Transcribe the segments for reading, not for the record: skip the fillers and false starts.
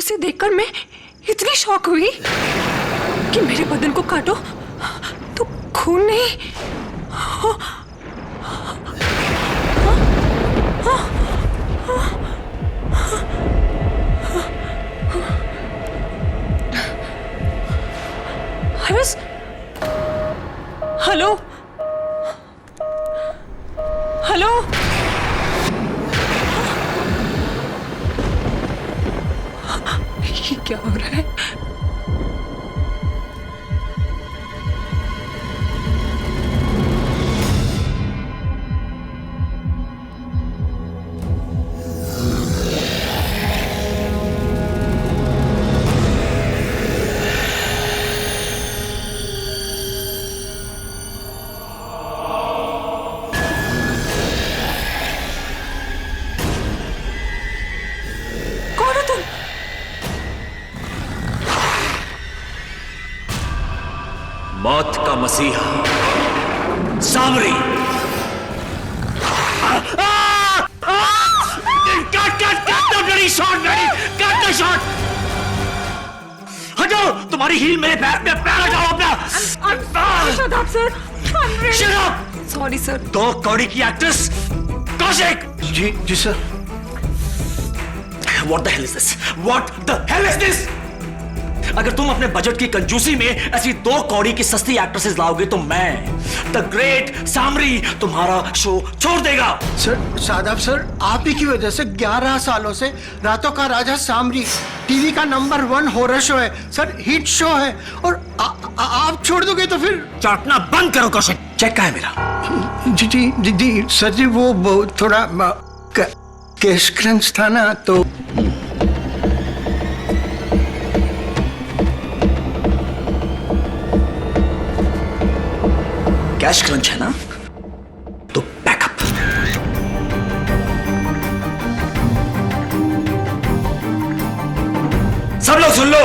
उसे देखकर मैं इतनी शॉक हुई कि मेरे बदन को काटो तो खून नहीं। हेलो हेलो, ये क्या हो रहा है? मौत का मसीहा सामरी। शॉट हटाओ, तुम्हारी हील मेरे पैर में, पैर हटाओ अपना। Sorry sir. दो कौड़ी की एक्ट्रेस कौशिक। जी sir. What the hell is this? What the hell is this? अगर तुम अपने बजट की कंजूसी में ऐसी दो कौड़ी की सस्ती एक्ट्रेसेस लाओगे तो मैं द ग्रेट सामरी तुम्हारा शो छोड़ देगा। सर शादाब सर, आप ही की वजह से 11 सालों से रातों का राजा सामरी टीवी का नंबर 1 हॉरर शो है सर, हिट शो है, और आप छोड़ दोगे तो फिर। चाटना बंद करो कौशिक। चेक का है मेरा? जी सर जी, वो थोड़ा कैश क्रंच था ना तो। कैश क्रंच है ना, तो बैकअप। सब लोग सुन लो,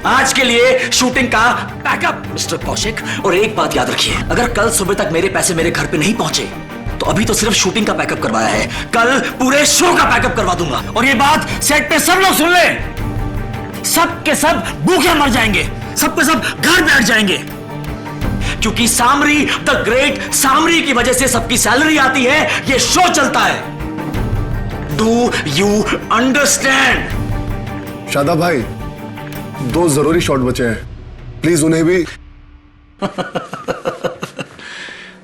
आज के लिए शूटिंग का बैकअप मिस्टर कौशिक। और एक बात याद रखिए, अगर कल सुबह तक मेरे पैसे मेरे घर पे नहीं पहुंचे तो अभी तो सिर्फ शूटिंग का बैकअप करवाया है, कल पूरे शो का बैकअप करवा दूंगा। और ये बात सेट पे सब लोग सुन ले, सब के सब भूखे मर जाएंगे, सब के सब घर बैठ जाएंगे, क्योंकि सामरी द ग्रेट सामरी की वजह से सबकी सैलरी आती है, ये शो चलता है। Do you understand? शादाब भाई, 2 जरूरी शॉट बचे हैं, प्लीज उन्हें भी।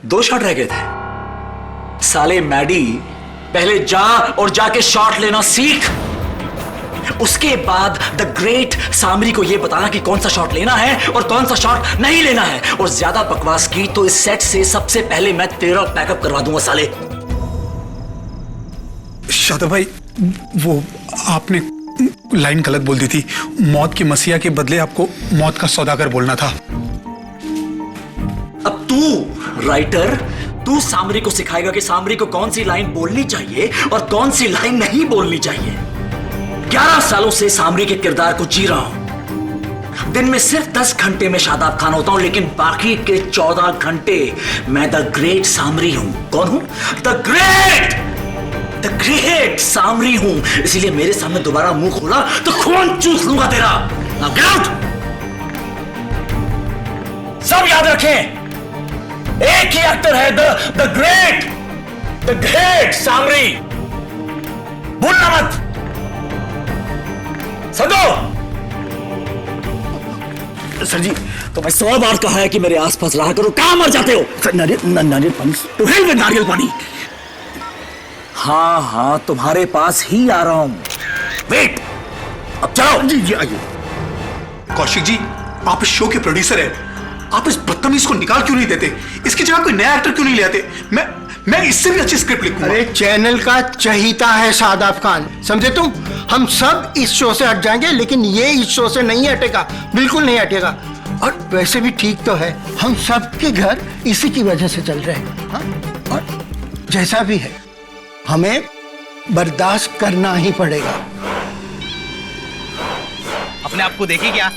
2 शॉट रह गए थे। साले मैडी, पहले जा और जाके शॉट लेना सीख, उसके बाद द ग्रेट सामरी को यह बताना कि कौन सा शॉट लेना है और कौन सा शॉट नहीं लेना है। और ज्यादा बकवास की तो इस सेट से सबसे पहले मैं तेरा बैकअप करवा दूंगा साले। शादाब भाई, वो आपने लाइन गलत बोल दी थी। मौत की मसीहा के बदले आपको मौत का सौदागर बोलना था। अब तू राइटर, तू सामरी को सिखाएगा कि सामरी को कौन सी लाइन बोलनी चाहिए और कौन सी लाइन नहीं बोलनी चाहिए। 11 सालों से सामरी के किरदार को जी रहा हूं। दिन में सिर्फ 10 घंटे में शादाब खान होता हूं, लेकिन बाकी के 14 घंटे मैं द ग्रेट सामरी हूं। कौन हूं? द ग्रेट सामरी हूं। इसीलिए मेरे सामने दोबारा मुंह खोला तो खून चूस लूंगा तेरा। Now get out! सब याद रखें, एक ही एक्टर है द ग्रेट सामरी। भूलना मत। सदो सर जी, तो मैं 100 बार कहा है कि मेरे आसपास रहा करो, कहां मर जाते हो? नारियल पानी तो है में नारियल पानी। हाँ, तुम्हारे पास ही आ रहा हूं। वेट, अब चलो। जी आइए। कौशिक जी, आप इस शो के प्रोड्यूसर हैं, आप इस बदतमीज को निकाल क्यों नहीं देते? इसकी जगह कोई नया एक्टर क्यों नहीं ले आते? मैं इससे भी अच्छी स्क्रिप्ट लिखूंगा। अरे चैनल का चहीता है शादाब खान, समझे तुम? हम सब इस शो से हट जाएंगे, लेकिन ये इस शो से नहीं हटेगा, बिल्कुल नहीं हटेगा। और वैसे भी ठीक तो है, हम सबके घर इसी की वजह से चल रहे हैं। हाँ? और जैसा भी है, हमें बर्दाश्त करना ही पड़ेगा। अपने आप को देखी क्या?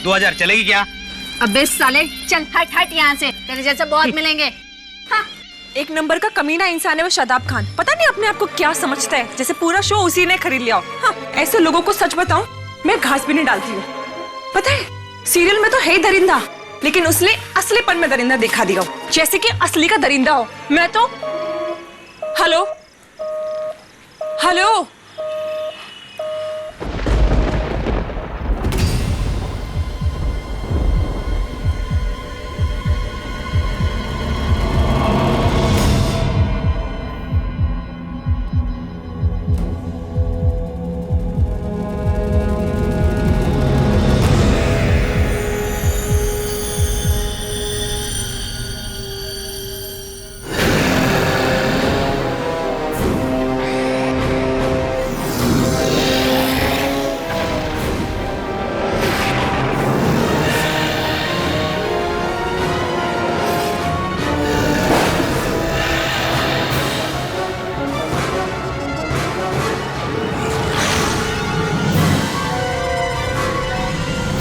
2000 चलेगी क्या? अबे साले, चल हट यहाँ से, तेरे जैसे बहुत मिलेंगे। हाँ। एक नंबर का कमीना इंसान है वो शादाब खान। पता नहीं अपने आप को क्या समझता है, जैसे पूरा शो उसी ने खरीद लिया हो। हाँ, ऐसे लोगों को सच बताऊं मैं घास भी नहीं डालती हूँ। पता है, सीरियल में तो है दरिंदा, लेकिन उसने असलीपन में दरिंदा दिखा दिया हो, जैसे कि असली का दरिंदा हो। मैं तो हेलो हेलो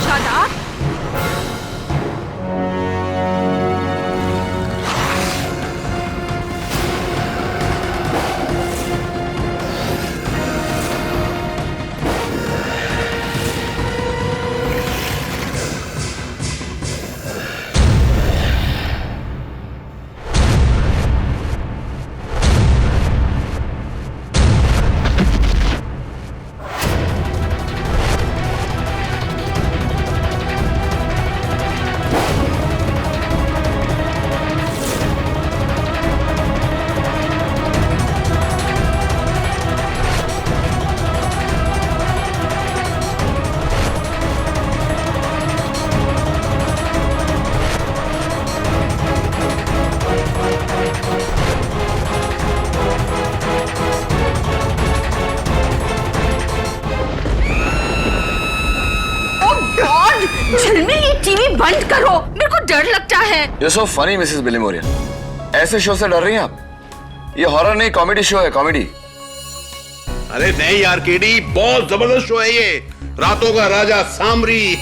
शादाब, झिलमिल, ये टीवी बंद करो, मेरे को डर लगता है। You're so funny, Mrs बिलीमोरियन। ऐसे शो से डर रही हैं आप? ये हॉरर नहीं, कॉमेडी शो है, कॉमेडी। अरे नहीं यार केडी, बहुत जबरदस्त शो है ये। रातों का राजा सामरी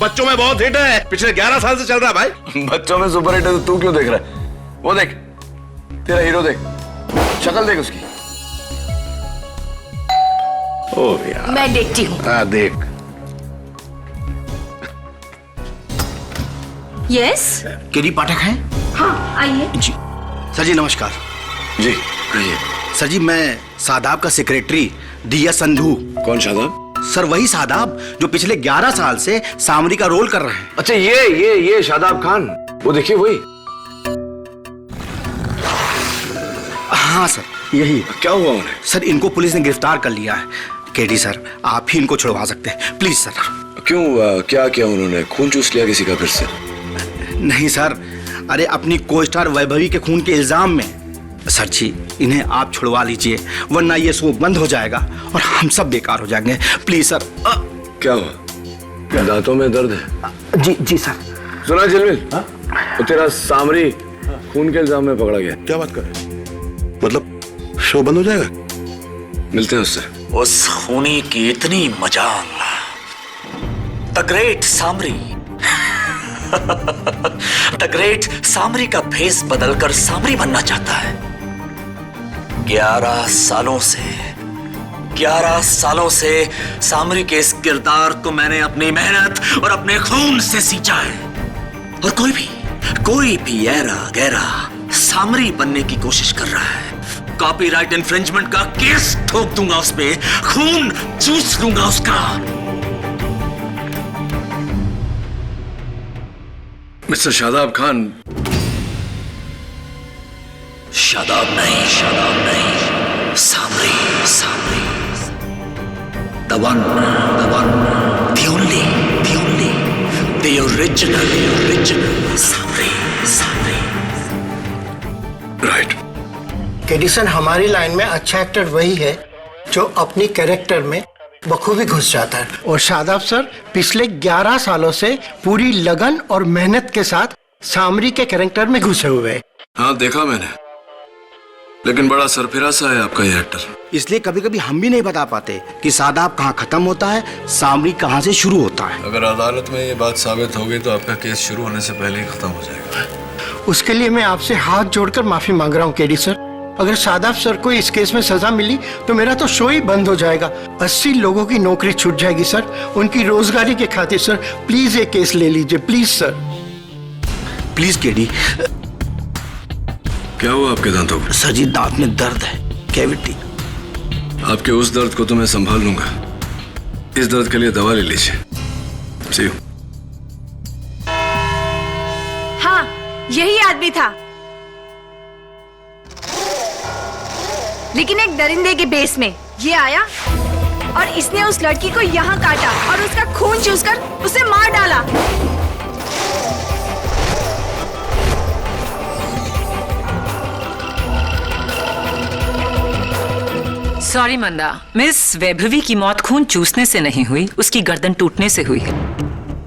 बच्चों में बहुत हिट है, पिछले 11 साल से चल रहा है भाई। बच्चों में सुपर हिट है तो तू क्यों देख रहा है? वो देख, तेरा हीरो देख, शक्ल देख उसकी। ओ यार, मैं देखती हूँ। हाँ देख। यस, केडी पाठक हैं? हाँ आइए। जी सर जी, नमस्कार। जी आइए। सर जी, मैं सादाब का सेक्रेटरी दिया संधू। कौन शादाब? सर वही सादाब जो पिछले 11 साल से सामरी का रोल कर रहे हैं। अच्छा ये शादाब खान, वो देखिए वही। हाँ सर, यही। क्या हुआ उन्हें? सर इनको पुलिस ने गिरफ्तार कर लिया है। केडी सर, आप ही इनको छुड़वा सकते हैं, प्लीज सर। क्यों, क्या किया उन्होंने? खून चूस लिया किसी का फिर से? नहीं सर, अरे अपनी को स्टार वैभवी के खून के इल्जाम में। सर जी, इन्हें आप छुड़वा लीजिए, वरना ये शो बंद हो जाएगा और हम सब बेकार हो जाएंगे, प्लीज सर। क्या हुआ? क्या दांतों में दर्द है? जी जी सर। सुना झिलमिल, तो तेरा सामरी खून के इल्जाम में पकड़ा गया। क्या बात कर रहे? मतलब शो बंद हो जाएगा? मिलते हैं उससे। उस खूनी की इतनी मजाल, the great Samri the great Samri का फेस बदलकर सामरी बनना चाहता है। 11 सालों से सामरी के इस किरदार को मैंने अपनी मेहनत और अपने खून से सींचा है। और कोई भी ऐरा गैरा सामरी बनने की कोशिश कर रहा है, कॉपीराइट इन्फ्रिंजमेंट का केस ठोक दूंगा उस पे, खून चूस लूंगा उसका। मिस्टर शादाब खान। शादाब नहीं, सामरी the one, the only, the original Samri. Right. KD sir, हमारी लाइन में अच्छा एक्टर वही है जो अपनी कैरेक्टर में बखूबी घुस जाता है। और शादाब सर पिछले 11 सालों से पूरी लगन और मेहनत के साथ सामरी के कैरेक्टर में घुसे हुए हैं। हाँ देखा मैंने, लेकिन बड़ा सरफिरा सा है आपका ये एक्टर। इसलिए कभी कभी हम भी नहीं बता पाते कि सादाब कहाँ खत्म होता है, सामरी कहाँ से शुरू होता है। अगर अदालत में ये बात साबित हो गई तो आपका केस शुरू होने से पहले ही खत्म हो जाएगा। उसके लिए मैं आपसे हाथ जोड़कर माफी मांग रहा हूँ केडी सर। अगर शादाब सर को इस केस में सजा मिली तो मेरा तो शो ही बंद हो जाएगा। 80 लोगों की नौकरी छूट जाएगी सर, उनकी रोजगारी के खातिर। सर प्लीज ये केस ले लीजिए, प्लीज सर। Please KD. क्या हुआ आपके दांतों को? सर जी दांत में दर्द है, कैविटी। आपके उस दर्द को तो मैं संभाल लूंगा, इस दर्द के लिए दवा ले लीजिए। See you. हाँ, यही आदमी था, लेकिन एक दरिंदे के बेस में ये आया और इसने उस लड़की को यहाँ काटा और उसका खून चूसकर उसे मार डाला। सॉरी मंदा, मिस वैभवी की मौत खून चूसने से नहीं हुई, उसकी गर्दन टूटने से हुई है।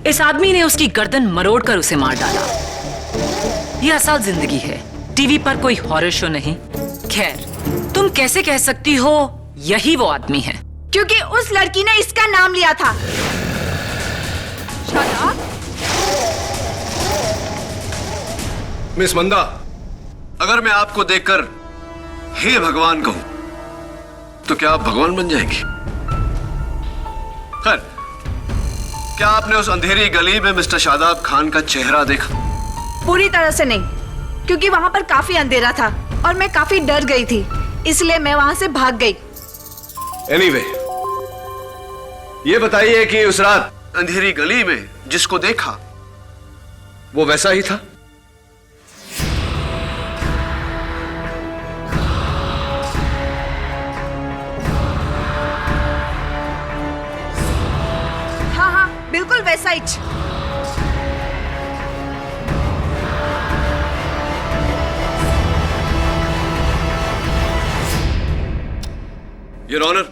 इस आदमी ने उसकी गर्दन मरोड़कर उसे मार डाला। यह असल जिंदगी है, टीवी पर कोई हॉरर शो नहीं। खैर, तुम कैसे कह सकती हो यही वो आदमी है? क्योंकि उस लड़की ने इसका नाम लिया था। शादाब? मिस मंदा, अगर मैं आपको देखकर हे भगवान कहूं तो क्या आप भगवान बन जाएंगे? खैर, क्या आपने उस अंधेरी गली में मिस्टर शादाब खान का चेहरा देखा? पूरी तरह से नहीं, क्योंकि वहां पर काफी अंधेरा था और मैं काफी डर गई थी, इसलिए मैं वहां से भाग गई। एनीवे, ये बताइए कि उस रात अंधेरी गली में जिसको देखा वो वैसा ही था? हाँ हाँ, बिल्कुल वैसा ही। योर ऑनर,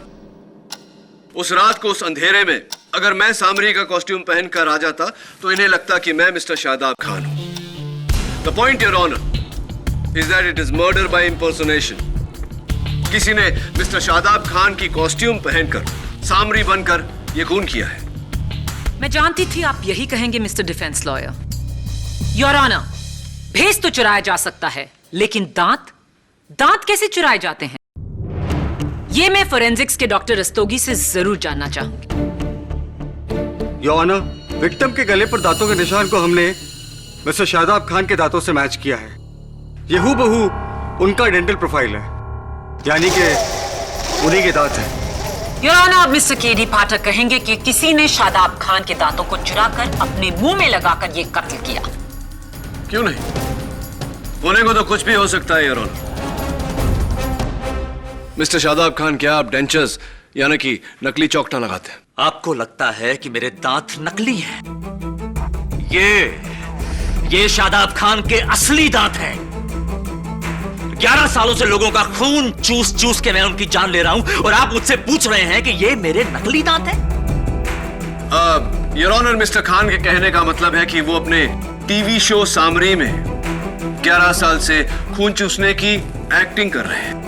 उस रात को उस अंधेरे में अगर मैं सामरी का कॉस्ट्यूम पहनकर आ जाता तो इन्हें लगता कि मैं मिस्टर शादाब खान हूं। The point your honour is that it is murder by impersonation. किसी ने मिस्टर शादाब खान की कॉस्ट्यूम पहनकर सामरी बनकर यह खून किया है। मैं जानती थी आप यही कहेंगे mister defence lawyer. Your honour, भेस तो चुराया जा सकता है, लेकिन दांत कैसे चुराए जाते हैं? ये मैं फोरेंसिक्स के डॉक्टर रस्तोगी से जरूर जानना चाहूंगी। योर ऑनर, विक्टिम के गले पर दांतों के निशान को हमने मिस्टर शादाब खान के दांतों से मैच किया है। ये हूबहू उनका डेंटल प्रोफाइल है, यानी कि उन्हीं के दांत हैं। योर ऑनर, अब मिस्टर केडी पाठक कहेंगे कि किसी ने शादाब खान के दांतों को चुराकर अपने मुंह में लगाकर ये कत्ल किया। क्यों नहीं? होने को तो कुछ भी हो सकता है your honour. Mister Shadab Khan, क्या आप डेंचर्स यानी कि नकली चौकटा लगाते हैं? आपको लगता है कि मेरे दांत नकली हैं? ये शादाब खान के असली दांत हैं। 11 सालों से लोगों का खून चूस चूस के मैं उनकी जान ले रहा हूं और आप मुझसे पूछ रहे हैं कि ये मेरे नकली दांत हैं? योर ऑनर, मिस्टर खान के कहने का मतलब है कि वो अपने टीवी शो सामरी में 11 साल से खून चूसने की एक्टिंग कर रहे हैं।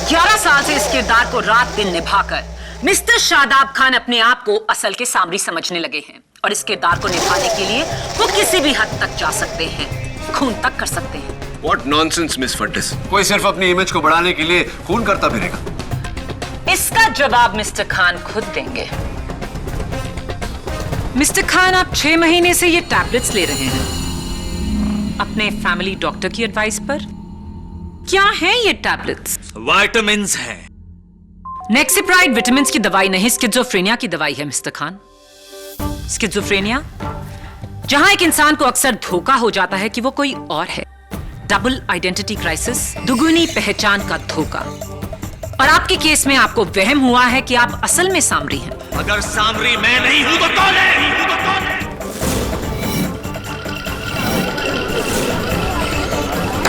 11 साल से इस किरदार को रात दिन निभाकर मिस्टर शादाब खान अपने आप को असल के सामरी समझने लगे हैं और इस किरदार को निभाने के लिए वो किसी भी हद तक जा सकते हैं, खून तक कर सकते हैं। What nonsense, miss Fortis. कोई सिर्फ अपनी इमेज को बढ़ाने के लिए खून करता फिरेगा। इसका जवाब मिस्टर खान खुद देंगे। मिस्टर खान, आप 6 महीने से ये टैबलेट्स ले रहे हैं अपने फैमिली डॉक्टर की एडवाइस पर। क्या हैं ये टैबलेट्स? विटामिन्स हैं। नेक्सिप्राइड विटामिन्स की दवाई नहीं, स्किज़ोफ्रेनिया की दवाई है मिस्टर खान। स्किज़ोफ्रेनिया, जहां एक इंसान को अक्सर धोखा हो जाता है कि वो कोई और है। डबल आइडेंटिटी क्राइसिस, दुगुनी पहचान का धोखा। और आपके केस में आपको वहम हुआ है कि आप असल में सामरी हैं। अगर सामरी मैं नहीं हूं तो कौन है?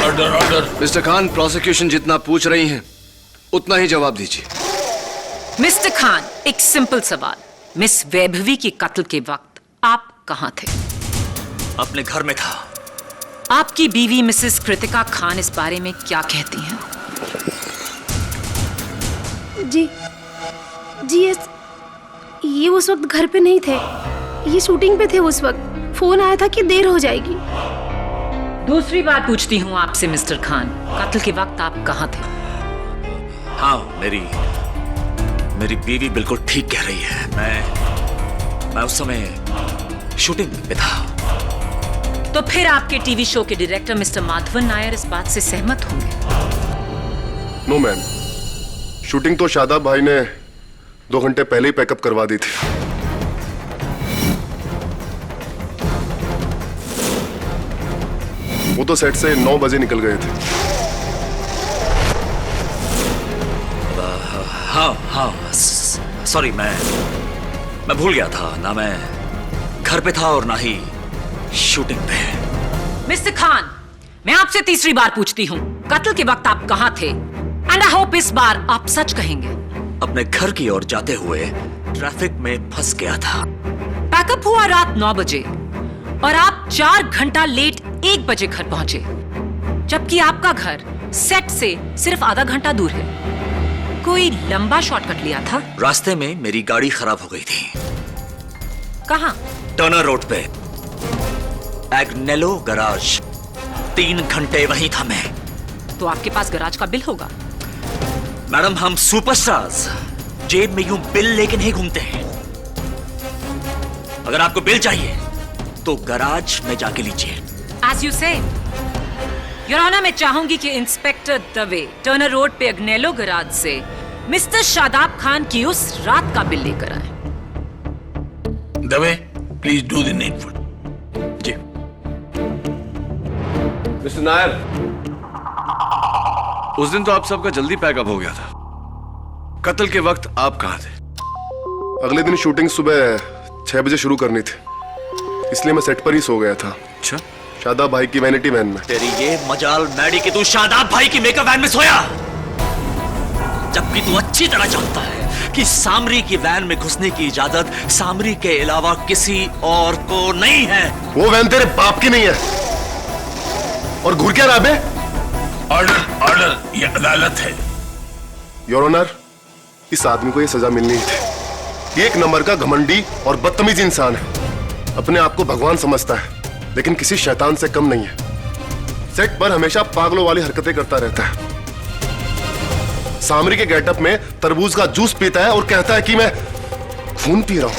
Order, order. Mister Khan, prosecution जितना पूछ रही हैं उतना ही जवाब दीजिए। मिस्टर खान, एक सिंपल सवाल। मिस वैभवी की कत्ल के वक्त आप कहां थे? अपने घर में था। आपकी बीवी मिसेस कृतिका खान इस बारे में क्या कहती हैं? जी ये उस वक्त घर पे नहीं थे, ये शूटिंग पे थे उस वक्त। फोन आया था कि देर हो जाएगी। दूसरी बात पूछती हूँ आपसे मिस्टर खान, कत्ल के वक्त आप कहाँ थे? हाँ, मेरी बीवी बिल्कुल ठीक कह रही है। मैं उस समय शूटिंग पे था। तो फिर आपके टीवी शो के डायरेक्टर मिस्टर माधवन नायर इस बात से सहमत होंगे? नो मैम, शूटिंग तो शादाब भाई ने 2 घंटे पहले ही पैकअप करवा दी थी। वो तो सेट से 9 बजे निकल गए थे। हाँ, सॉरी, मैं भूल गया था ना, मैं घर पे था और ना ही शूटिंग पे। मिस्टर खान, मैं आपसे तीसरी बार पूछती हूँ, कत्ल के वक्त आप कहाँ थे? एंड आई होप इस बार आप सच कहेंगे। अपने घर की ओर जाते हुए ट्रैफिक में फंस गया था। पैकअप हुआ रात 9 बजे और आप 4 घंटा लेट 1 बजे घर पहुंचे, जबकि आपका घर सेट से सिर्फ आधा घंटा दूर है। कोई लंबा शॉर्टकट लिया था? रास्ते में मेरी गाड़ी खराब हो गई थी। कहाँ? टर्नर रोड पे, एग्नेलो गराज। 3 घंटे वहीं था मैं। तो आपके पास गराज का बिल होगा? मैडम, हम सुपरस्टार्स जेब में यूं बिल लेके नहीं घूमते हैं। अगर आपको बिल चाहिए तो गराज में जाके लीजिए। As you say, your honour, मैं चाहूंगी कि इंस्पेक्टर दवे टर्नर रोड पे अग्नेलो गराज से मिस्टर शादाब खान की उस रात का बिल लेकर आए। Dave, please do the needful. जी। मिस्टर नायर, उस दिन तो आप सबका जल्दी पैकअप हो गया था। कत्ल के वक्त आप कहाँ थे? अगले दिन शूटिंग सुबह 6 बजे शुरू करनी थी, इसलिए मैं सेट पर ही सो गया था। अच्छा? शादाब भाई की वैनिटी वैन में। तेरी ये मजाल मैडी कि तू शादाब भाई की मेकअप वैन में सोया, जबकि तू अच्छी तरह जानता है कि सामरी की वैन में घुसने की इजाजत सामरी के अलावा किसी और को नहीं है। वो वैन तेरे बाप की नहीं है। और घूर क्या रहा बे? ऑर्डर, ये अदालत है। योर ऑनर, इस आदमी को ये सजा मिलनी ही थी। ये 1 नंबर का घमंडी और बदतमीज इंसान है। अपने आप को भगवान समझता है, लेकिन किसी शैतान से कम नहीं है। सेट पर हमेशा पागलों वाली हरकतें करता रहता है। सामरी के गेटअप में तरबूज का जूस पीता है और कहता है कि मैं खून पी रहा हूं।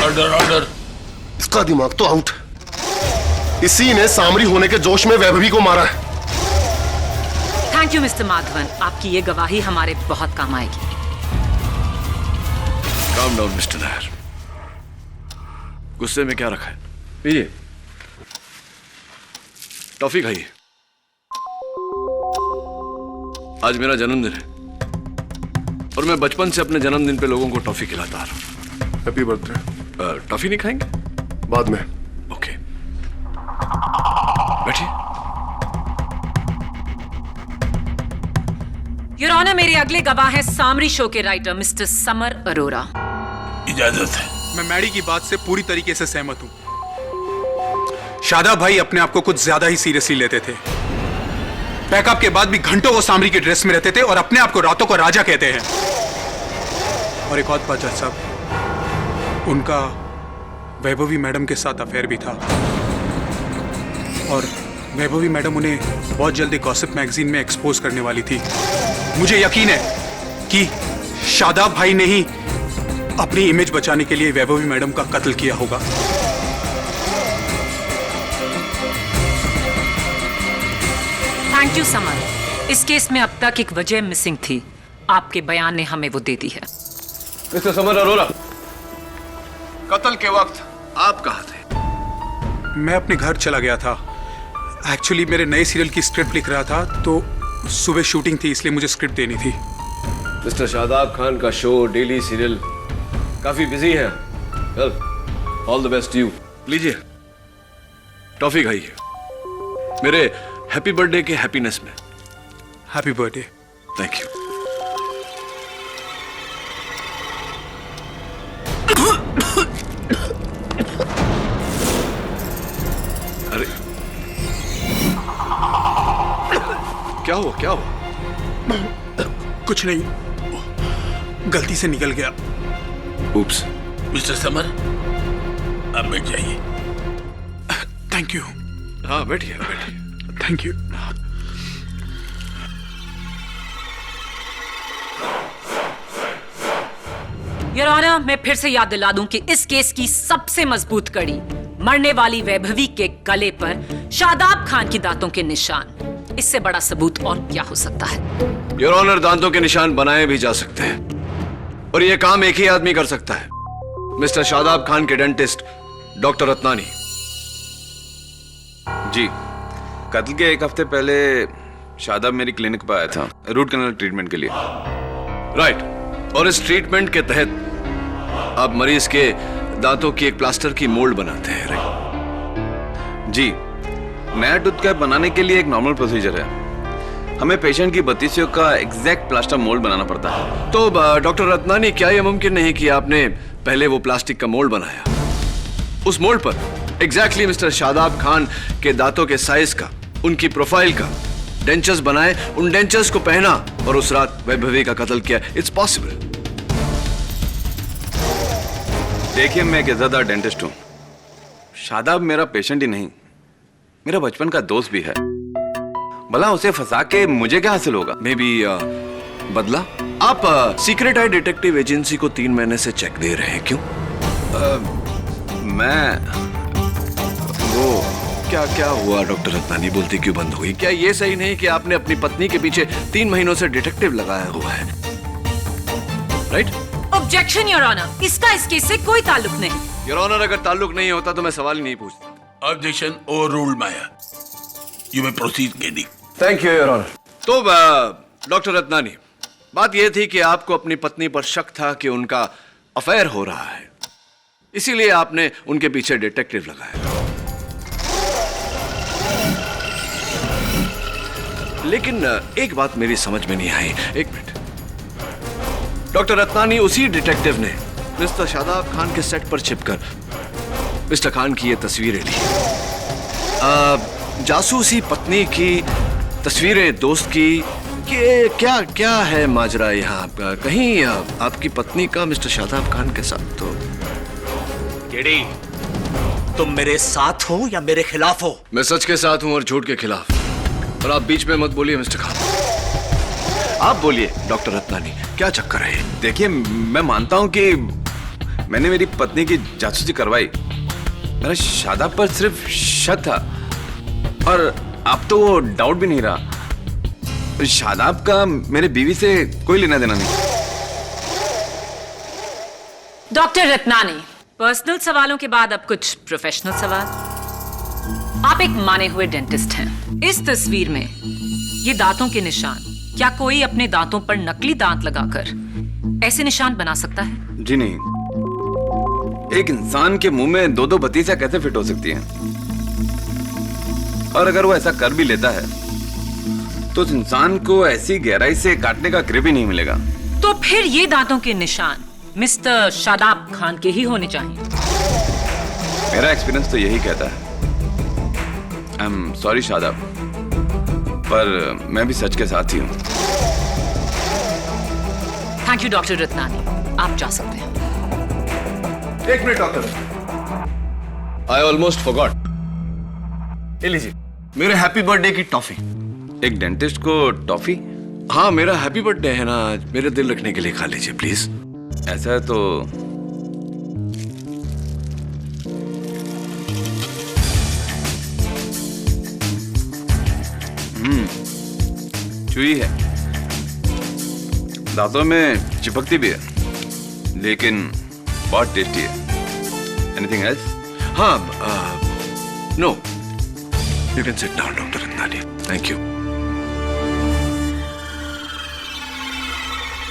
ऑर्डर। इसका दिमाग तो आउट है। इसी ने सामरी होने के जोश में वैभवी को मारा है। थैंक यू मिस्टर माधवन, आपकी ये गवाही हमारे बहुत काम आएगी। काम डाउन मिस्टर नायर, गुस्से में क्या रखा है? पीजिए, टॉफी खाइए। आज मेरा जन्मदिन है और मैं बचपन से अपने जन्मदिन पे लोगों को टॉफी खिलाता आ रहा हूं। Happy birthday. टॉफी नहीं खाएंगे? बाद में। ओके, बैठिए। योर ऑनर, मेरे अगले गवाह है सामरी शो के राइटर मिस्टर समर अरोरा। इजाजत है। मैं मैडी की बात से पूरी तरीके से सहमत हूं। शादाब भाई अपने आप को कुछ ज्यादा ही सीरियसली लेते थे। पैकअप के बाद भी घंटों वो सामरी के ड्रेस में रहते थे और अपने आप को रातों को राजा कहते हैं। और एक और बात जज साहब, उनका वैभवी मैडम के साथ अफेयर भी था और वैभवी मैडम उन्हें बहुत जल्दी गॉसिप मैगजीन में एक्सपोज करने वाली थी। मुझे यकीन है कि शादाब भाई ने ही अपनी इमेज बचाने के लिए वैभवी मैडम का कत्ल किया होगा। Thank you summer. इस केस में अब तक एक वजह मिसिंग थी, आपके बयान ने हमें वो दे दी है। मिस्टर समर अरोरा, कत्ल के वक्त आप कहाँ थे? मैं अपने घर चला गया था। एक्चुअली मेरे नए सीरियल की स्क्रिप्ट लिख रहा था, तो सुबह शूटिंग थी, इसलिए मुझे स्क्रिप्ट देनी थी। मिस्टर शादाब खान का शो, डेली सीरियल काफी बिजी है। Well, all the best you. लीजिए, टॉफी खाइए मेरे हैप्पी बर्थडे के हैप्पीनेस में। Happy birthday. Thank you. अरे क्या हुआ? क्या हुआ? कुछ नहीं, गलती से निकल गया। Oops. मिस्टर समर, आप बैठ जाइए। Thank you. हाँ बैठिए बैठिए। Thank you. योर ऑनर, मैं फिर से याद दिला दूं कि इस केस की सबसे मजबूत कड़ी मरने वाली वैभवी के गले पर शादाब खान की दांतों के निशान। इससे बड़ा सबूत और क्या हो सकता है? योर ऑनर, दांतों के निशान बनाए भी जा सकते हैं और यह काम एक ही आदमी कर सकता है, मिस्टर शादाब खान के डेंटिस्ट डॉक्टर रत्नानी। जी, कत्ल के एक हफ्ते पहले शादाब मेरी क्लिनिक पर आया था रूट कैनाल ट्रीटमेंट के लिए। राइट। और इस ट्रीटमेंट के तहत आप मरीज के दांतों की एक प्लास्टर की मोल्ड बनाते हैं, राइट? जी, नया टूथ कैप बनाने के लिए एक नॉर्मल प्रोसीजर है। हमें पेशेंट की बत्तीसियों का एग्जैक्ट प्लास्टर मोल्ड बनाना पड़ता है। तो डॉक्टर रत्नानी, क्या यह मुमकिन नहीं कि आपने पहले वो प्लास्टिक का मोल्ड बनाया, उस मोल्ड पर एग्जैक्टली मिस्टर शादाब खान के दांतों के साइज का, उनकी प्रोफाइल का डेंचर्स बनाए, उन डेंचर्स को पहना और उस रात वैभवी का कत्ल किया? It's possible. देखिए, मैं एक इज्जतदार डेंटिस्ट हूं। शादाब मेरा पेशेंट ही नहीं, मेरा बचपन का दोस्त भी है। भला उसे फंसा के मुझे क्या हासिल होगा? मे बी बदला? आप सीक्रेट आई डिटेक्टिव एजेंसी को 3 महीने से चेक दे रहे हैं, क्यों? मैं वो क्या हुआ डॉक्टर रत्नानी? बोलती क्यों बंद हुई? क्या ये सही नहीं कि आपने अपनी पत्नी के पीछे 3 महीनों से डिटेक्टिव लगाया हुआ है, राइट? ऑब्जेक्शन योर ऑनर, इसका इस केस से कोई ताल्लुक नहीं। योर ऑनर, अगर ताल्लुक नहीं होता तो मैं सवाल ही नहीं पूछता। Objection overruled Maya. You may proceed KD. Thank you your honour. तो डॉक्टर रत्नानी, बात यह थी कि आपको अपनी पत्नी पर शक था कि उनका अफेयर हो रहा है, इसीलिए आपने उनके पीछे डिटेक्टिव लगाया। लेकिन एक बात मेरी समझ में नहीं आई। एक मिनट, डॉक्टर रत्नानी, उसी डिटेक्टिव ने मिस्टर शादाब खान के सेट पर छिपकर मिस्टर खान की ये तस्वीरें ली। जासूसी पत्नी की तस्वीरें दोस्त की, क्या क्या है माजरा यहाँ? कहीं आपकी पत्नी का मिस्टर शादाब खान के साथ तो? केडी, तुम मेरे साथ हो या मेरे खिलाफ हो? मैं सच के साथ हूं और झूठ के खिलाफ, और आप बीच में मत बोलिए मिस्टर खान। आप बोलिए डॉक्टर रत्नानी, क्या चक्कर है? देखिए, मैं मानता हूं कि मैंने मेरी पत्नी की जासूसी करवाई। मेरा शादाब पर सिर्फ शक था और अब तो वो डाउट भी नहीं रहा। शादाब का मेरे बीवी से कोई लेना देना नहीं। डॉक्टर रत्नानी, पर्सनल सवालों के बाद अब कुछ प्रोफेशनल सवाल। आप एक माने हुए डेंटिस्ट हैं। इस तस्वीर में ये दांतों के निशान, क्या कोई अपने दांतों पर नकली दांत लगाकर ऐसे निशान बना सकता है? जी नहीं। एक इंसान के मुंह में 2-2 बत्तीसियां कैसे फिट हो सकती हैं? और अगर वो ऐसा कर भी लेता है तो उस इंसान को ऐसी गहराई से काटने का ग्रिप ही नहीं मिलेगा। तो फिर ये दांतों के निशान मिस्टर शादाब खान के ही होने चाहिए। मेरा एक्सपीरियंस तो यही कहता है। आई एम सॉरी शादाब, पर मैं भी सच के साथ ही हूं। थैंक यू डॉक्टर रत्नानी, आप जा सकते हैं। एक minute doctor, I almost forgot. ये लीजिए मेरे हैप्पी बर्थडे की टॉफी। एक डेंटिस्ट को टॉफी? हाँ, मेरा हैप्पी बर्थडे है ना, मेरे दिल रखने के लिए खा लीजिए प्लीज। ऐसा है तो चुई है, दांतों में चिपकती भी है, लेकिन बहुत टेस्टी है। Anything else? हाँ, no, you can sit down doctor Ratnani. Thank you.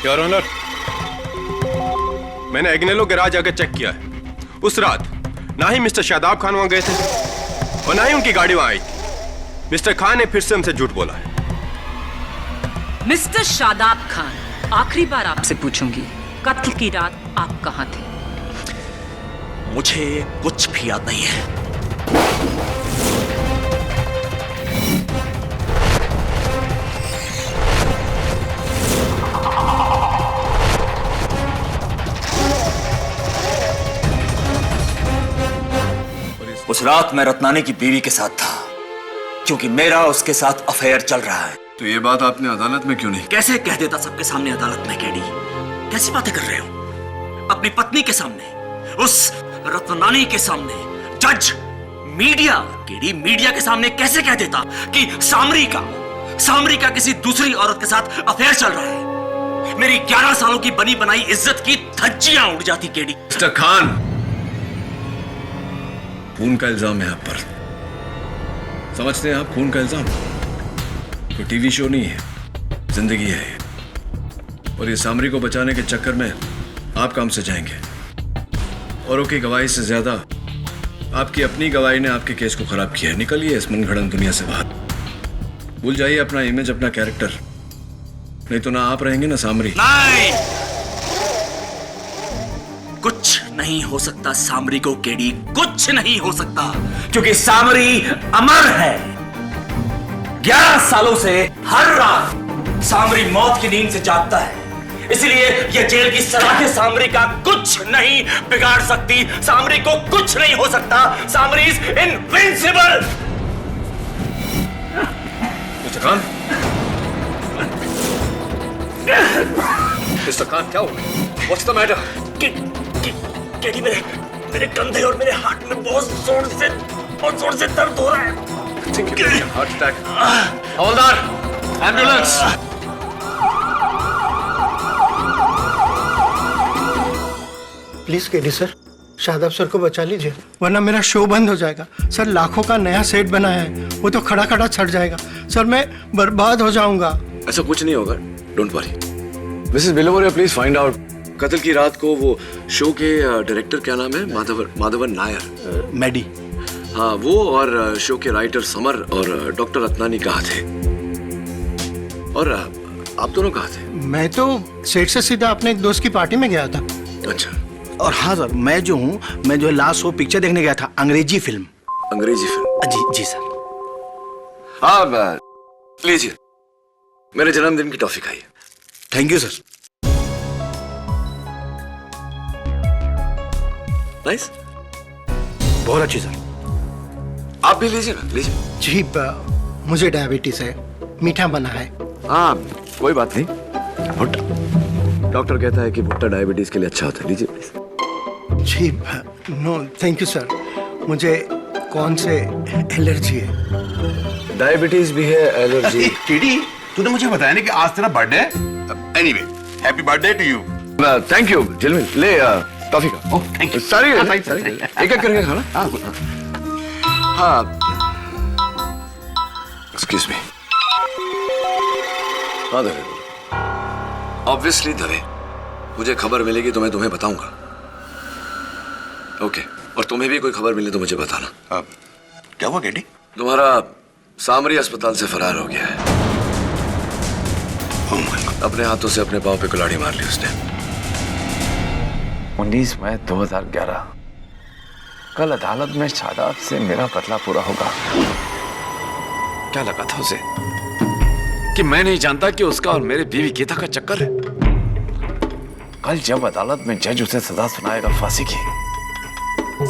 Your honour, मैंने एग्नेलो गैराज आकर चेक किया है। उस रात ना ही मिस्टर शादाब खान वहां गए थे और ना ही उनकी गाड़ी वहां आई थी। मिस्टर खान ने फिर से हमसे झूठ बोला है। मिस्टर शादाब खान, आखिरी बार आपसे पूछूंगी, कत्ल की रात आप कहां थे? मुझे कुछ भी याद नहीं है। उस रात मैं रत्नानी की बीवी के साथ था क्योंकि मेरा उसके साथ अफेयर चल रहा है। तो ये बात आपने अदालत में क्यों नहीं? कैसे कह देता सबके सामने अदालत में केडी? कैसी बातें कर रहे हो? अपनी पत्नी के सामने, उस रत्नानी के सामने, जज, मीडिया, केडी मीडिया के सामने कैसे कह देता कि सामरी का किसी दूसरी औरत के साथ अफेयर चल रहा है? मेरी 11 सालों की बनी बनाई इज्जत की धज्जियां उड़ जाती केडी। मिस्टर खान, खून का इल्जाम है आप पर। समझते हैं आप खून का इल्जाम? कोई टीवी शो नहीं है, जिंदगी है ये। और ये सामरी को बचाने के चक्कर में आप काम से जाएंगे। औरों की गवाही से ज्यादा आपकी अपनी गवाही ने आपके केस को खराब किया है। निकलिए इस मनगढ़ंत दुनिया से बाहर। भूल जाइए अपना इमेज, अपना कैरेक्टर, नहीं तो ना आप रहेंगे ना सामरी। नहीं, कुछ नहीं हो सकता सामरी को केडी, कुछ नहीं हो सकता, क्योंकि सामरी अमर है। 11 सालों से हर रात सामरी मौत की नींद से जागता है, इसलिए यह जेल की सलाखें सामरी का कुछ नहीं बिगाड़ सकती। सामरी को कुछ नहीं हो सकता। Samri is invincible. Mister Khan, mister Khan, क्या हुआ? What's the matter? केडी, मेरे कंधे और मेरे हाथ में बहुत जोर से दर्द हो रहा है। Heart attack. Havildar, ambulance. Please KD sir, Shadab sir को बचा लीजिए, वरना मेरा शो बंद हो जाएगा। सर लाखों का नया सेट बना है, वो तो खड़ा खड़ा छट जाएगा। सर मैं बर्बाद हो जाऊंगा। ऐसा कुछ नहीं होगा, don't worry. Mrs Bilowaria, please find out कत्ल की रात को वो शो के डायरेक्टर, क्या नाम है, माधवन नायर, मैडी। हाँ, वो और शो के राइटर समर और डॉक्टर रत्नानी कहाँ थे? और आप दोनों कहाँ थे? मैं तो सेट से सीधा अपने एक दोस्त की पार्टी में गया था। अच्छा। और हाँ सर, मैं जो लास्ट शो पिक्चर देखने गया था, अंग्रेजी फिल्म। अंग्रेजी फिल्म? जी सर। हाँ, लीजिए, मेरे जन्मदिन की टॉफी खाइए। Thank you sir. नाइस, बहुत अच्छी सर। आप भी लीजिए ना, लीजिए। जी मुझे डायबिटीज है, मीठा बना है। हाँ, कोई बात नहीं। भुट्टा, डॉक्टर कहता है कि भुट्टा डायबिटीज के लिए अच्छा होता है, लीजिए प्लीज। जी नो थैंक यू सर, मुझे कौन से एलर्जी है? डायबिटीज भी है, एलर्जी। केडी, तूने मुझे बताया नहीं कि आज तेरा बर्थडे है? Anyway, happy birthday to you. Thank you Jhilmil, ले टॉफी का। Thank you. सारी एक एक करके खाना। हाँ, एक्सक्यूज मी। हाँ दवे, ऑब्वियसली दवे, मुझे खबर मिलेगी तो मैं तुम्हें बताऊंगा। ओके, और तुम्हें भी कोई खबर मिले तो मुझे बताना। क्या हुआ केडी? तुम्हारा सामरी अस्पताल से फरार हो गया है। अपने हाथों से अपने पांव पे कुल्हाड़ी मार ली उसने। 19 मई 2011 कल अदालत में शादाब से मेरा बदला पूरा होगा। क्या लगा था उसे कि मैं नहीं जानता कि उसका और मेरे बीवी गीता का चक्कर है? कल जब अदालत में जज उसे सजा सुनाएगा फांसी की,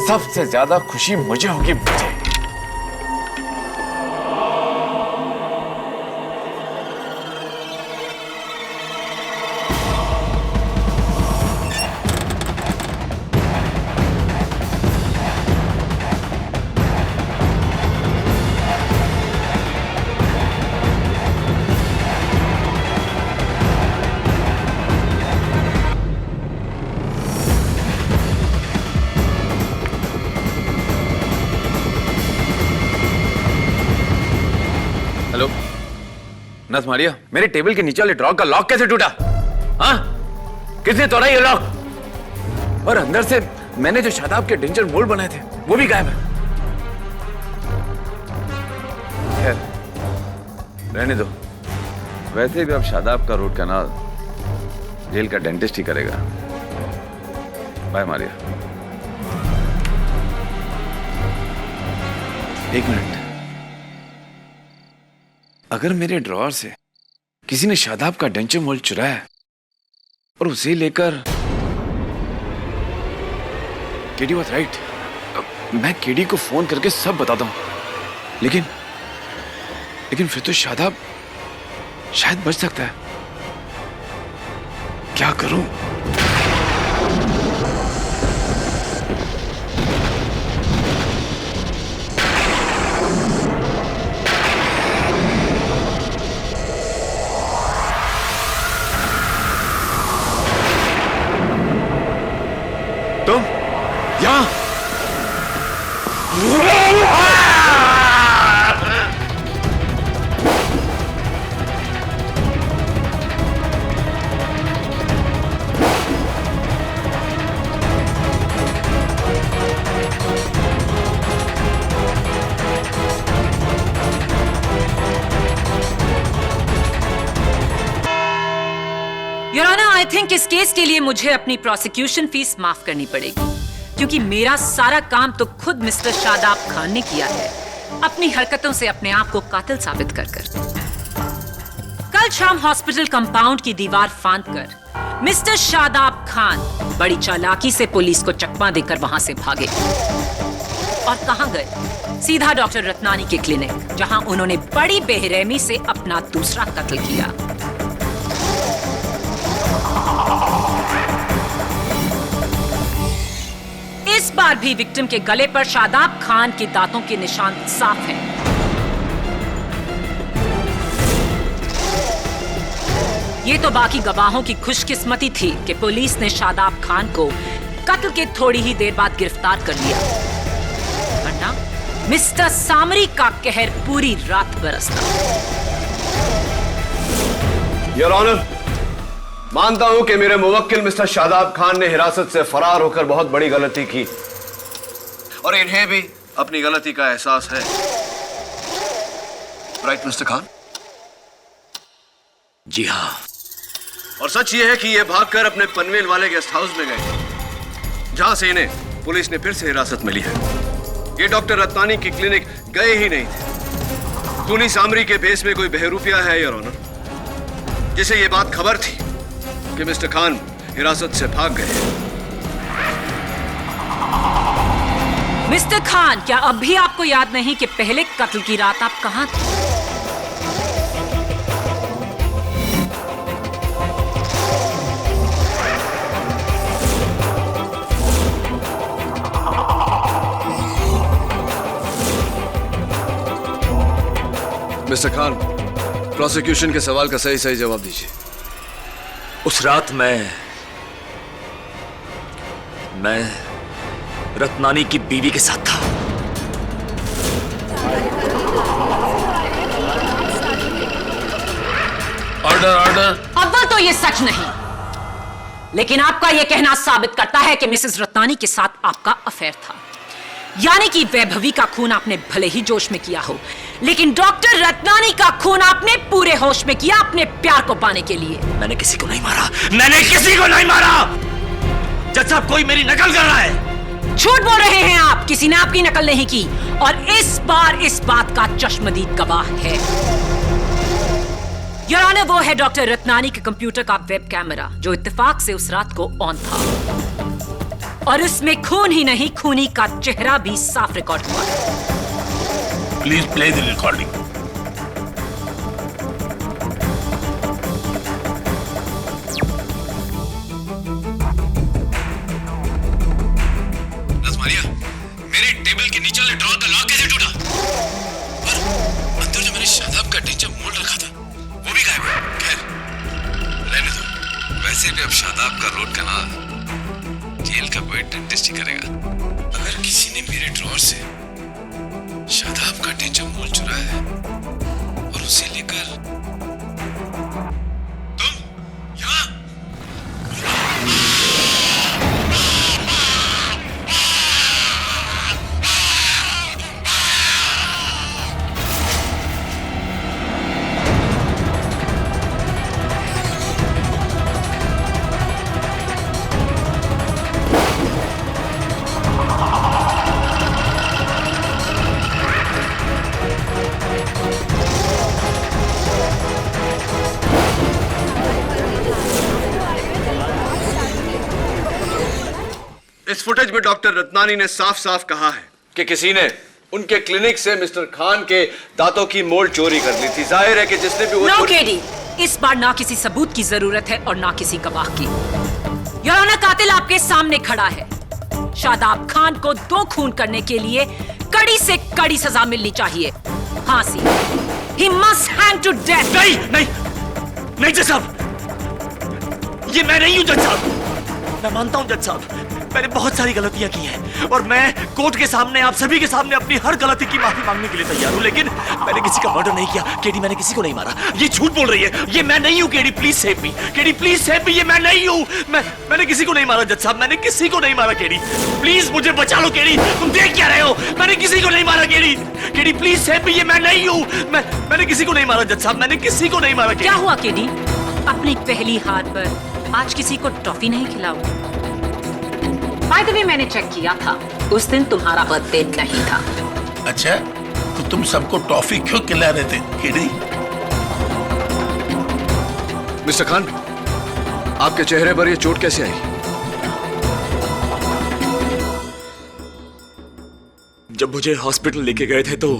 सबसे ज्यादा खुशी मुझे होगी। मुझे नथ मारिया, मेरे टेबल के नीचे वाले ड्रॉर का लॉक कैसे टूटा? हाँ, किसने तोड़ा ये लॉक? और अंदर से मैंने जो शादाब के डेंजर मोल्ड बनाए थे वो भी गायब है। खैर, रहने दो। वैसे भी अब शादाब का रूट कैनाल जेल का डेंटिस्ट ही करेगा। बाय मारिया। एक मिनट, अगर मेरे ड्रॉअर से किसी ने शादाब का डेंचर मोल्ड चुराया और उसे लेकर केडी वाज राइट, मैं केडी को फोन करके सब बताता हूँ, लेकिन फिर तो शादाब शायद बच सकता है। क्या करूं? तुम यहां? योर ऑनर, आई थिंक इस केस के लिए मुझे अपनी प्रोसिक्यूशन फीस माफ करनी पड़ेगी, क्योंकि मेरा सारा काम तो खुद मिस्टर शादाब खान ने किया है, अपनी हरकतों से अपने आप को कातिल साबित कर। कल शाम हॉस्पिटल कंपाउंड की दीवार फांदकर मिस्टर शादाब खान बड़ी चालाकी से पुलिस को चकमा देकर वहां से भागे। और कहां गए? सीधा डॉक्टर रत्नानी के क्लिनिक, जहां उन्होंने बड़ी बेरहमी से अपना दूसरा कत्ल किया। इस बार भी विक्टिम के गले पर शादाब खान के दांतों के निशान साफ हैं। ये तो बाकी गवाहों की खुशकिस्मती थी कि पुलिस ने शादाब खान को कत्ल के थोड़ी ही देर बाद गिरफ्तार कर लिया, वरना मिस्टर सामरी का कहर पूरी रात बरसता। योर ऑनर, मानता हूं कि मेरे मुवक्किल मिस्टर शादाब खान ने हिरासत से फरार होकर बहुत बड़ी गलती की, और इन्हें भी अपनी गलती का एहसास है। Right mister Khan? जी हाँ। और सच ये है कि ये भागकर अपने पनवेल वाले गेस्ट हाउस में गए, जहां से इन्हें पुलिस ने फिर से हिरासत मिली है। ये डॉक्टर रत्नानी की क्लिनिक गए ही नहीं थे। खूनी सामरी के भेस में कोई बहरूपिया है योर ऑनर, जिसे ये बात खबर थी कि मिस्टर खान हिरासत से भाग गए। मिस्टर खान, क्या अब भी आपको याद नहीं कि पहले कत्ल की रात आप कहां थे? मिस्टर खान, प्रोसिक्यूशन के सवाल का सही सही जवाब दीजिए। उस रात मैं रत्नानी की बीवी के साथ था। ऑर्डर। अव्वल तो ये सच नहीं, लेकिन आपका ये कहना साबित करता है कि मिसेस रत्नानी के साथ आपका अफेयर था। यानी कि वैभवी का खून आपने भले ही जोश में किया हो, लेकिन डॉक्टर रत्नानी का खून आपने पूरे होश में किया अपने प्यार को पाने के लिए। मैंने किसी को नहीं मारा, मैंने किसी को नहीं मारा। जज साहब, कोई मेरी नकल कर रहा है। झूठ बोल रहे हैं आप, किसी ने आपकी नकल नहीं की, और इस बार इस बात का चश्मदीद गवाह है। योर ऑनर, वो है डॉक्टर रत्नानी के कंप्यूटर का वेब कैमरा, जो इत्तेफाक से उस रात को ऑन था, और उसमें खून ही नहीं, खूनी का चेहरा भी साफ रिकॉर्ड हुआ है। Please play the recording. Rasmalia, मेरे टेबल के नीचे वाले ड्रॉर का लॉक कैसे टूटा? और अंदर जो मैंने शादाब का टीचर मोड़ रखा था, वो भी गायब है। खैर, रहने दो। वैसे भी अब शादाब का रोड कनाल जेल का कोई डेंटिस्ट ही करेगा। अगर किसी ने मेरे ड्रॉर से शादाब का टीचर मोल चुराया है और उसे लेकर तुम यहाँ? इस फुटेज में डॉक्टर रत्नानी ने साफ साफ कहा है कि किसी ने उनके क्लिनिक से मिस्टर खान के दांतों की मोल्ड चोरी कर ली थी। जाहिर है कि जिसने भी वो नो केडी, इस बार ना किसी सबूत की जरूरत है और ना किसी गवाह की। योर ऑनर, कातिल आपके सामने खड़ा है। शादाब खान को 2 खून करने के लिए कड़ी से कड़ी सजा मिलनी चाहिए, फांसी। He must hang to death. नहीं नहीं नहीं जज साहब, ये मैं नहीं हूं जज साहब। मैं मानता हूं जज साहब, मैंने बहुत सारी गलतियां की हैं और मैं कोर्ट के सामने, आप सभी के सामने अपनी हर गलती की माफी मांगने के लिए तैयार हूं, लेकिन मैंने किसी का मर्डर नहीं किया। केडी, मैंने किसी को नहीं मारा। ये झूठ बोल रही है, ये मैं नहीं हूं। KD please save me, KD please save me, ये मैं नहीं हूं। मैंने किसी को नहीं मारा जज साहब, मैंने किसी को नहीं मारा। केडी प्लीज मुझे बचा लो। केडी, तुम देख क्या रहे हो? मैंने किसी को नहीं मारा। KD, KD please save me, ये मैं नहीं हूं। मैंने किसी को नहीं मारा जज साहब, मैंने किसी को नहीं मारा। क्या हुआ केडी? अपनी पहली हाथ पर आज किसी को टॉफी नहीं खिलाओ? बाय द वे, मैंने चेक किया था, उस दिन तुम्हारा बर्थडे नहीं था। अच्छा, तो तुम सबको टॉफी क्यों खिला रहे थे केडी? मिस्टर खान, आपके चेहरे पर यह चोट कैसे आई? जब मुझे हॉस्पिटल लेके गए थे तो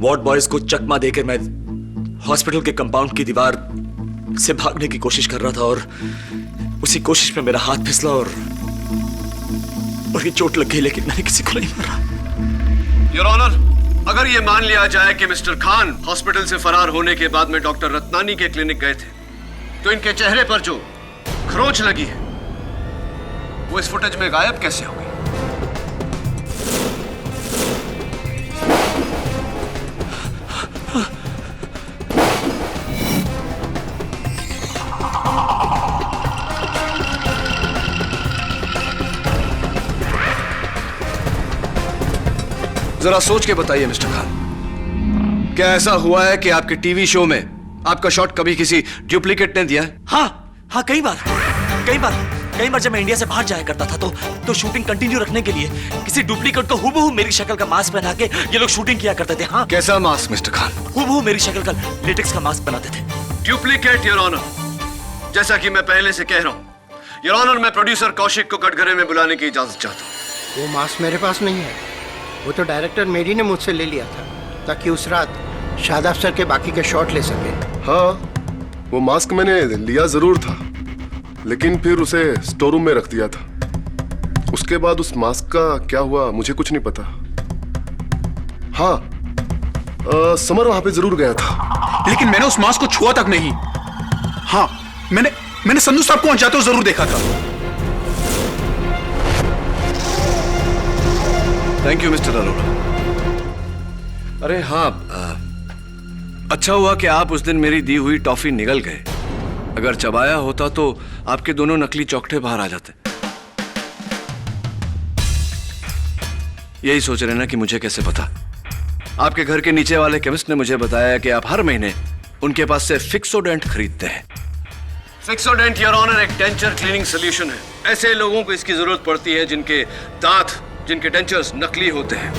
वार्ड बॉयज को चकमा देकर मैं हॉस्पिटल के कंपाउंड की दीवार से भागने की कोशिश कर रहा था और उसी कोशिश में मेरा हाथ फिसला और ये चोट लग गई, लेकिन मैंने किसी को नहीं मारा। योर ऑनर, अगर ये मान लिया जाए कि मिस्टर खान हॉस्पिटल से फरार होने के बाद में डॉक्टर रत्नानी के क्लिनिक गए थे, तो इनके चेहरे पर जो खरोंच लगी है वो इस फुटेज में गायब कैसे हो गई? जरा सोच के बताइए मिस्टर खान, क्या ऐसा हुआ है कि आपके टीवी शो में आपका शॉट कभी किसी डुप्लीकेट ने दिया है? हाँ, कई बार जब मैं इंडिया से बाहर जाया करता था तो शूटिंग कंटिन्यू रखने के लिए किसी डुप्लीकेट को हुबहू मेरी शक्ल का मास्क पहना के ये लोग शूटिंग किया करते थे। हाँ, कैसा मास्क मिस्टर खान? हुबहू मेरी शक्ल का लेटेक्स का मास्क बनाते थे। डुप्लीकेट योर ऑनर, जैसा कि मैं पहले से कह रहा हूं योर ऑनर, मैं प्रोड्यूसर कौशिक को कटघरे में बुलाने की इजाजत चाहता हूं। वो मास्क मेरे पास नहीं है, वो तो डायरेक्टर मेरी ने मुझसे ले लिया था ताकि उस रात शादाब सर के बाकी के शॉट ले सके। हाँ, वो मास्क मैंने लिया जरूर था, लेकिन फिर उसे स्टोर रूम में रख दिया था। उसके बाद उस मास्क का क्या हुआ मुझे कुछ नहीं पता। हाँ, समर वहां पे जरूर गया था, लेकिन मैंने उस मास्क को छुआ तक नहीं। हाँ, मैंने संधू साहब को वहां जाते हुए जरूर देखा था। Thank you mister Arora. अरे हाँ, अच्छा हुआ कि आप उस दिन मेरी दी हुई टॉफी निगल गए। अगर चबाया होता तो आपके दोनों नकली चौकठे बाहर आ जाते। यही सोच रहे ना कि मुझे कैसे पता? आपके घर के नीचे वाले केमिस्ट ने मुझे बताया कि आप हर महीने उनके पास से फिक्सोडेंट खरीदते हैं। फिक्सोडेंट योर ऑनर एक डेंचर क्लीनिंग सोल्यूशन है। ऐसे लोगों को इसकी जरूरत पड़ती है जिनके दांत, जिनके डेंचर्स नकली होते हैं।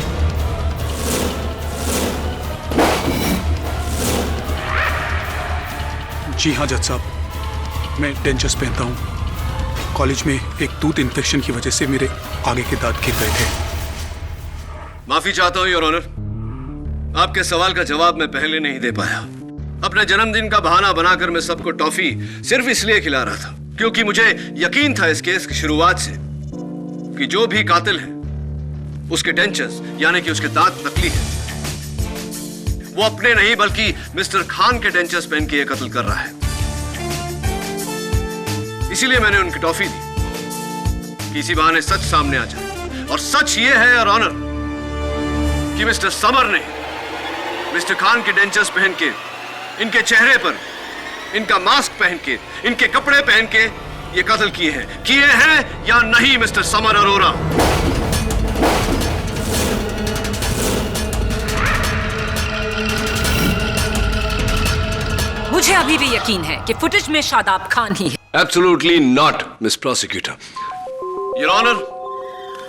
जी हाँ जज साहब, मैं डेंचर्स पहनता हूँ। कॉलेज में एक टूथ इन्फेक्शन की वजह से मेरे आगे के दांत गिर गए थे। माफी चाहता हूँ योर ऑनर, आपके सवाल का जवाब मैं पहले नहीं दे पाया। अपने जन्मदिन का बहाना बनाकर मैं सबको टॉफी सिर्फ इसलिए खिला रहा था क्योंकि मुझे यकीन था इस केस की शुरुआत से कि जो भी कातिल है उसके डेंचर्स यानी कि उसके दांत नकली हैं। वो अपने नहीं बल्कि मिस्टर खान के डेंचर्स पहन के ये कत्ल कर रहा है। इसीलिए मैंने उनकी टॉफी दी कि इसी बहाने सच सामने आ जाए। और सच ये है योर ऑनर कि मिस्टर समर ने मिस्टर खान के डेंचर्स पहन के, इनके चेहरे पर इनका मास्क पहन के, इनके कपड़े पहन के ये कत्ल किए हैं या नहीं मिस्टर समर अरोरा? मुझे अभी भी यकीन है कि फुटेज में शादाब खान ही है। Absolutely not miss prosecutor. Your honour,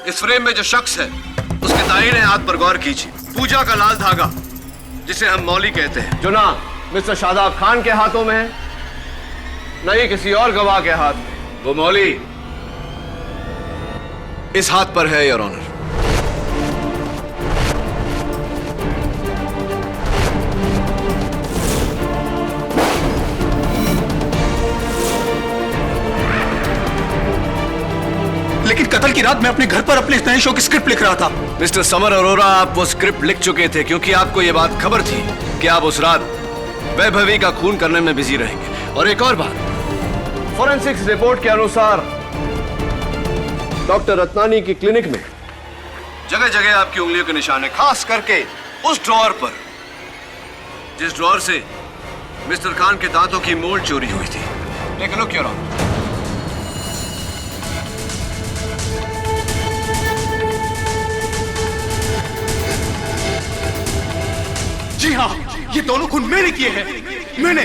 इस फ्रेम में जो शख्स है उसके दाहिने हाथ पर गौर कीजिए। पूजा का लाल धागा जिसे हम मौली कहते हैं, जो ना मिस्टर शादाब खान के हाथों में है न ही किसी और गवाह के हाथ में। वो मौली इस हाथ पर है योर ऑनर। कत्ल की रात मैं अपने घर पर अपने नए शो की स्क्रिप्ट लिख रहा था। मिस्टर समर अरोरा, आप वो स्क्रिप्ट लिख चुके थे क्योंकि आपको ये बात खबर थी कि आप उस रात वैभवी का खून करने में बिजी रहेंगे। और एक और बात, फॉरेंसिक्स रिपोर्ट के अनुसार डॉक्टर रत्नानी की क्लिनिक में जगह जगह आपकी उंगलियों के निशान है, खास करके उस ड्रॉअर पर जिस ड्रॉअर से मिस्टर खान के दांतों की मोल्ड चोरी हुई थी। Take a look your honour. जी हाँ, ये दोनों खून मैंने किए हैं, मैंने।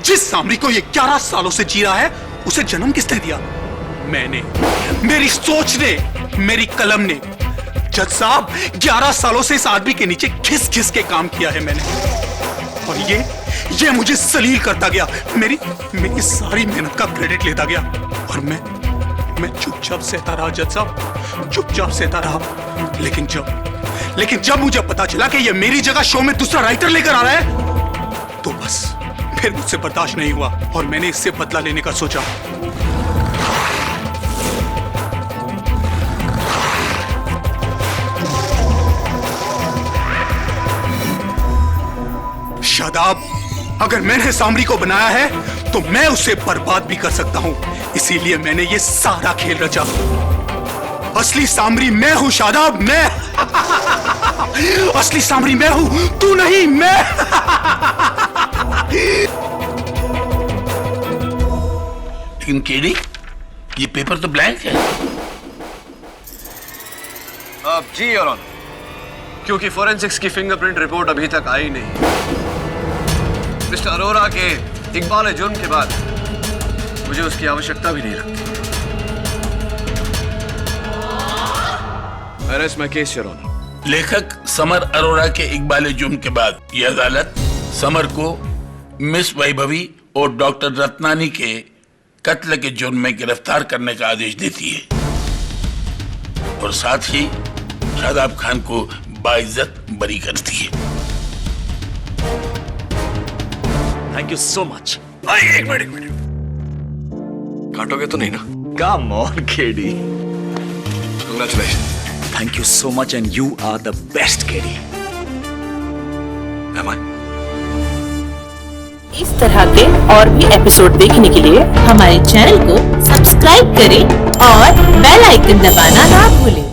जिस सामरी को ये 11 सालों से जी रहा है, उसे जन्म किसने दिया? मैंने, मेरी सोच ने, मेरी कलम ने। जज साहब, 11 सालों से इस आदमी के नीचे घिस घिस के काम किया है मैंने, और ये मुझे सलील करता गया, मेरी सारी मेहनत का क्रेडिट लेता गया, और मैं चुपचाप सहता रहा जज साहब, चुपचाप सहता रहा। लेकिन जब मुझे पता चला कि ये मेरी जगह शो में दूसरा राइटर लेकर आ रहा है, तो बस फिर मुझसे बर्दाश्त नहीं हुआ और मैंने इससे बदला लेने का सोचा। शादाब, अगर मैंने सामरी को बनाया है तो मैं उसे बर्बाद भी कर सकता हूं, इसीलिए मैंने ये सारा खेल रचा। असली सामरी मैं हूं शादाब, मैं। असली सामरी मैं हूं, तू नहीं, मैं। लेकिन केडी, ये पेपर तो ब्लैंक है। अब जी योर ऑनर, क्योंकि फोरेंसिक्स की फिंगरप्रिंट रिपोर्ट अभी तक आई नहीं। मिस्टर अरोरा के इकबाल जुर्म के बाद मुझे उसकी आवश्यकता भी नहीं लगती। Arrest my case your honour. लेखक समर अरोरा के इकबाल जुर्म के बाद यह अदालत समर को मिस वैभवी और डॉक्टर रत्नानी के कत्ल के जुर्म में गिरफ्तार करने का आदेश देती है और साथ ही शादाब खान को बाइज्जत बरी करती है। Thank you so much. एक मिनट, काटोगे तो नहीं ना? Come on KD. Congratulation. Thank you so much and you are the best KD. Am I? इस तरह के और भी एपिसोड देखने के लिए हमारे चैनल को सब्सक्राइब करें और बेल आइकन दबाना ना भूलें।